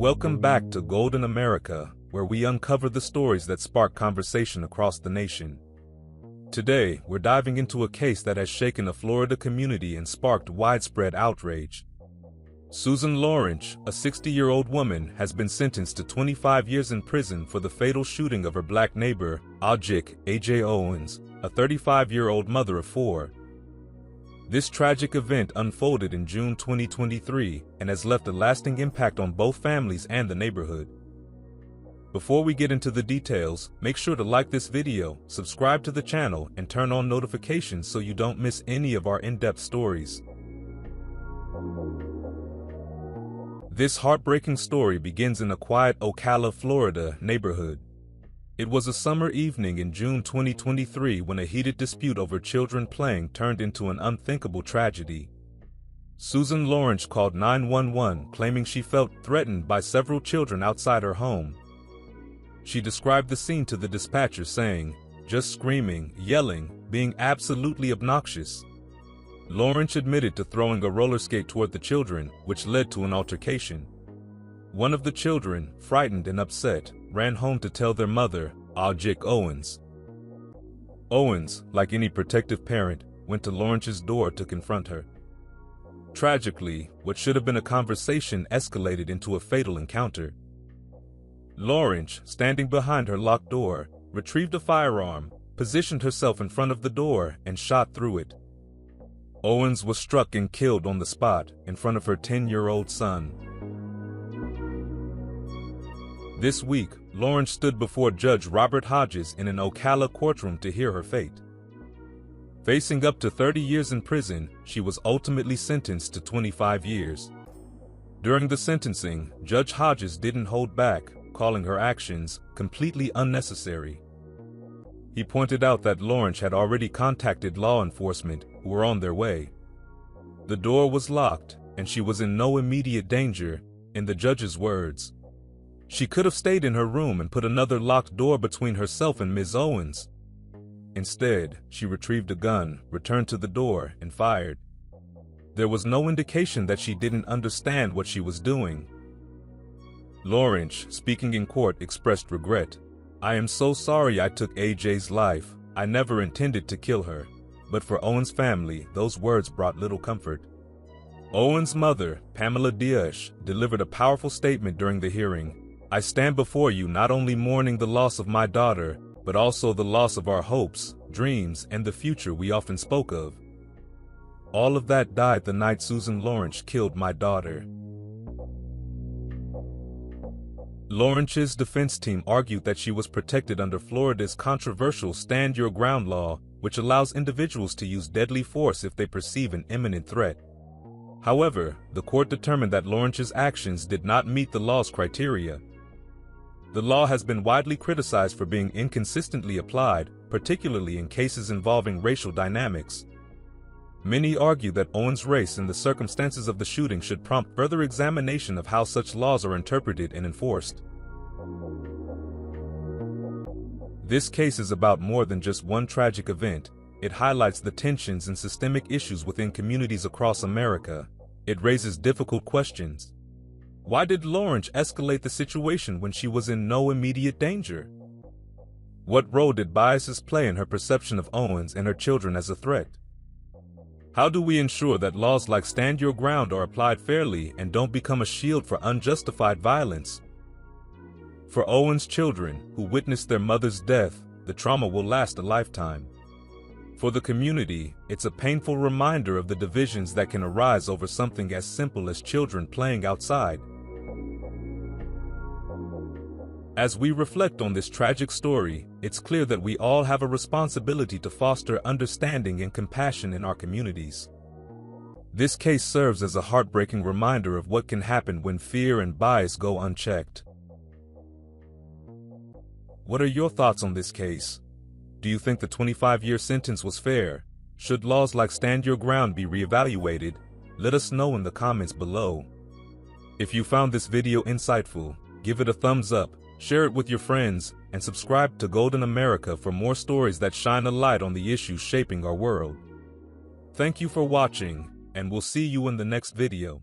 Welcome back to Golden America, where we uncover the stories that spark conversation across the nation. Today, we're diving into a case that has shaken a Florida community and sparked widespread outrage. Susan Lorincz, a 60-year-old woman, has been sentenced to 25 years in prison for the fatal shooting of her black neighbor, Ajike Owens, a 35-year-old mother of four. This tragic event unfolded in June 2023 and has left a lasting impact on both families and the neighborhood. Before we get into the details, make sure to like this video, subscribe to the channel, and turn on notifications so you don't miss any of our in-depth stories. This heartbreaking story begins in a quiet Ocala, Florida neighborhood. It was a summer evening in June 2023 when a heated dispute over children playing turned into an unthinkable tragedy. Susan Lorincz called 911, claiming she felt threatened by several children outside her home. She described the scene to the dispatcher saying, "Just screaming, yelling, being absolutely obnoxious." Lorincz admitted to throwing a roller skate toward the children, which led to an altercation. One of the children, frightened and upset, ran home to tell their mother, Ajike Owens. Owens, like any protective parent, went to Lorincz's door to confront her. Tragically, what should have been a conversation escalated into a fatal encounter. Lorincz, standing behind her locked door, retrieved a firearm, positioned herself in front of the door, and shot through it. Owens was struck and killed on the spot in front of her 10-year-old son. This week, Lorincz stood before Judge Robert Hodges in an Ocala courtroom to hear her fate. Facing up to 30 years in prison, she was ultimately sentenced to 25 years. During the sentencing, Judge Hodges didn't hold back, calling her actions completely unnecessary. He pointed out that Lorincz had already contacted law enforcement, who were on their way. The door was locked, and she was in no immediate danger, in the judge's words. She could have stayed in her room and put another locked door between herself and Ms. Owens. Instead, she retrieved a gun, returned to the door, and fired. There was no indication that she didn't understand what she was doing. Lorincz, speaking in court, expressed regret. "I am so sorry I took AJ's life. I never intended to kill her." But for Owens' family, those words brought little comfort. Owens' mother, Pamela Diaz, delivered a powerful statement during the hearing. "I stand before you not only mourning the loss of my daughter, but also the loss of our hopes, dreams, and the future we often spoke of. All of that died the night Susan Lorincz killed my daughter." Lorincz's defense team argued that she was protected under Florida's controversial Stand Your Ground law, which allows individuals to use deadly force if they perceive an imminent threat. However, the court determined that Lorincz's actions did not meet the law's criteria. The law has been widely criticized for being inconsistently applied, particularly in cases involving racial dynamics. Many argue that Owens' race and the circumstances of the shooting should prompt further examination of how such laws are interpreted and enforced. This case is about more than just one tragic event. It highlights the tensions and systemic issues within communities across America. It raises difficult questions. Why did Lorincz escalate the situation when she was in no immediate danger? What role did biases play in her perception of Owens and her children as a threat? How do we ensure that laws like Stand Your Ground are applied fairly and don't become a shield for unjustified violence? For Owens' children, who witnessed their mother's death, the trauma will last a lifetime. For the community, it's a painful reminder of the divisions that can arise over something as simple as children playing outside. As we reflect on this tragic story, it's clear that we all have a responsibility to foster understanding and compassion in our communities. This case serves as a heartbreaking reminder of what can happen when fear and bias go unchecked. What are your thoughts on this case? Do you think the 25-year sentence was fair? Should laws like Stand Your Ground be reevaluated? Let us know in the comments below. If you found this video insightful, give it a thumbs up, share it with your friends, and subscribe to Golden America for more stories that shine a light on the issues shaping our world. Thank you for watching, and we'll see you in the next video.